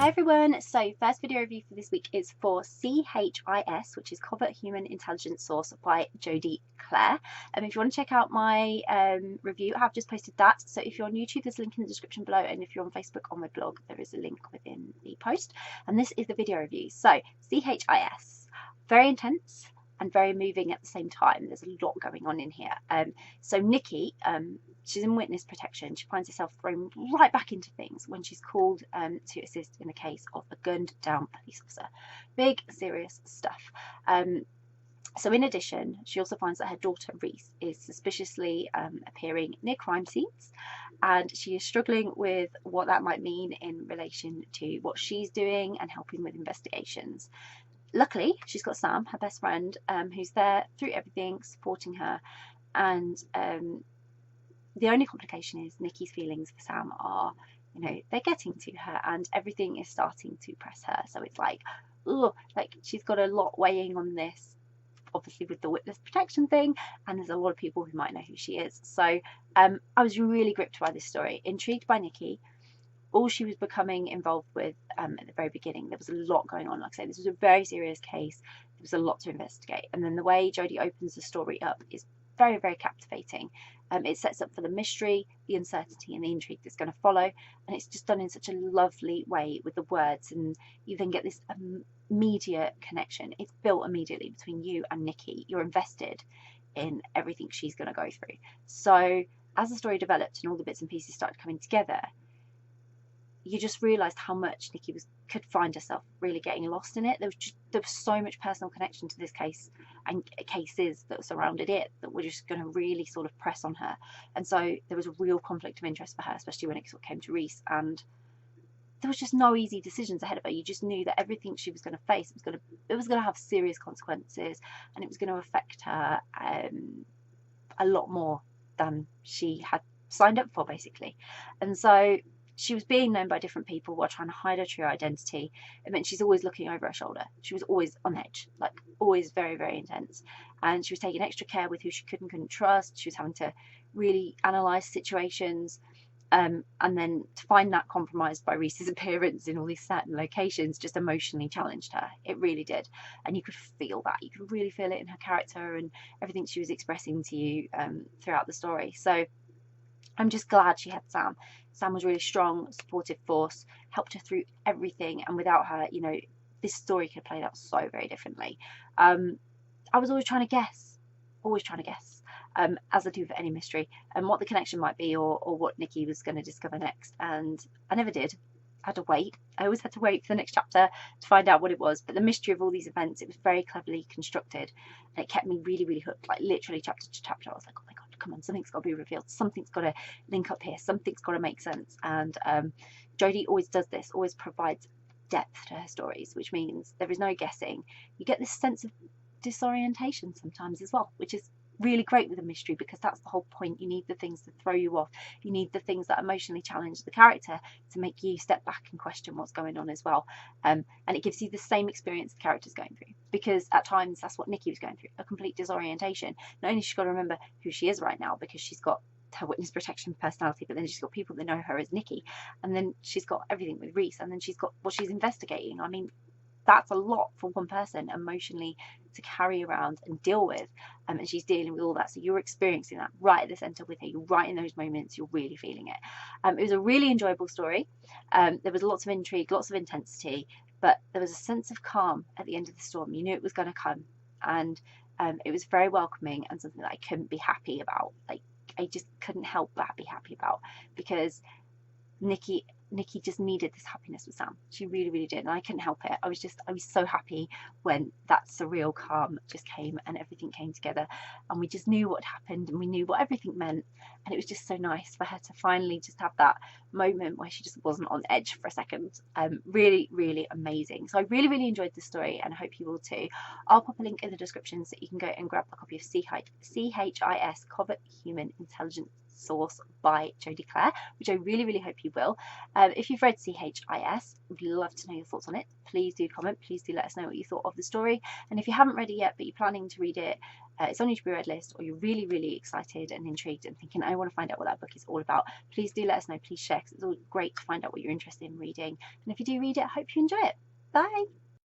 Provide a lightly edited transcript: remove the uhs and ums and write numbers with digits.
Hi everyone, so first video review for this week is for C.H.I.S, which is Covert Human Intelligence Source by Jody Klaire. If you want to check out my review, I have just posted that. So if you're on YouTube, there's a link in the description below, and if you're on Facebook on my blog, there is a link within the post. And this is the video review. So C.H.I.S, very intense and very moving at the same time. There's a lot going on in here. So Nikki, she's in witness protection. She finds herself thrown right back into things when she's called to assist in the case of a gunned down police officer. Big, serious stuff. So in addition, she also finds that her daughter Reese is suspiciously appearing near crime scenes, and she is struggling with what that might mean in relation to what she's doing and helping with investigations. Luckily, she's got Sam, her best friend, who's there through everything, supporting her. And the only complication is Nikki's feelings for Sam are, they're getting to her, and everything is starting to press her. So it's like, oh, like she's got a lot weighing on this, obviously with the witness protection thing, and there's a lot of people who might know who she is. So I was really gripped by this story, intrigued by Nikki. All she was becoming involved with at the very beginning. There was a lot going on. Like I say, this was a very serious case. There was a lot to investigate. And then the way Jody opens the story up is very, very captivating. It sets up for the mystery, the uncertainty, and the intrigue that's going to follow. And it's just done in such a lovely way with the words. And you then get this immediate connection. It's built immediately between you and Nikki. You're invested in everything she's going to go through. So as the story developed and all the bits and pieces started coming together, you just realised how much Nikki could find herself really getting lost in it. There was so much personal connection to this case and cases that surrounded it that were just going to really sort of press on her. And so there was a real conflict of interest for her, especially when it sort of came to Reese. And there was just no easy decisions ahead of her. You just knew that everything she was going to face was going to have serious consequences, and it was going to affect her a lot more than she had signed up for, basically. And so she was being known by different people while trying to hide her true identity. It meant she's always looking over her shoulder. She was always on edge, like always very, very intense. And she was taking extra care with who she could and couldn't trust. She was having to really analyse situations. And then to find that compromised by Reese's appearance in all these certain locations just emotionally challenged her. It really did. And you could feel that. You could really feel it in her character and everything she was expressing to you throughout the story. So I'm just glad she had Sam. Sam was a really strong, supportive force, helped her through everything, and without her, this story could have played out so very differently. I was always trying to guess, as I do for any mystery, and what the connection might be, or what Nikki was going to discover next, and I never did. I had to wait. I always had to wait for the next chapter to find out what it was. But the mystery of all these events, it was very cleverly constructed, and it kept me really, really hooked. Like literally chapter to chapter, I was like, oh my god, come on, something's got to be revealed. Something's got to link up here. Something's got to make sense. And Jody always does this. Always provides depth to her stories, which means there is no guessing. You get this sense of disorientation sometimes as well, which is really great with a mystery, because that's the whole point. You need the things to throw you off. You need the things that emotionally challenge the character to make you step back and question what's going on as well. And it gives you the same experience the character's going through, because at times that's what Nikki was going through, a complete disorientation. Not only has she got to remember who she is right now because she's got her witness protection personality, but then she's got people that know her as Nikki, and then she's got everything with Reese, and then she's got what she's investigating. I mean, that's a lot for one person emotionally to carry around and deal with, and she's dealing with all that. So you're experiencing that right at the centre with her. You're right in those moments. You're really feeling it. It was a really enjoyable story. There was lots of intrigue, lots of intensity, but there was a sense of calm at the end of the storm. You knew it was going to come, and it was very welcoming and something that I couldn't be happy about. Like, I just couldn't help but be happy about, because Nikki just needed this happiness with Sam. She really, really did, and I couldn't help it. I was so happy when that surreal calm just came and everything came together, and we just knew what happened and we knew what everything meant, and it was just so nice for her to finally just have that moment where she just wasn't on edge for a second. Really, really amazing. So I really, really enjoyed this story, and I hope you will too. I'll pop a link in the description so you can go and grab a copy of C.H.I.S, Covert Human Intelligence Source by Jody Klaire, which I really, really hope you will. If you've read C.H.I.S, we'd love to know your thoughts on it. Please do comment. Please do let us know what you thought of the story. And if you haven't read it yet, but you're planning to read it, it's on your to be read list, or you're really, really excited and intrigued and thinking, I want to find out what that book is all about, please do let us know. Please share, because it's all great to find out what you're interested in reading. And if you do read it, I hope you enjoy it. Bye.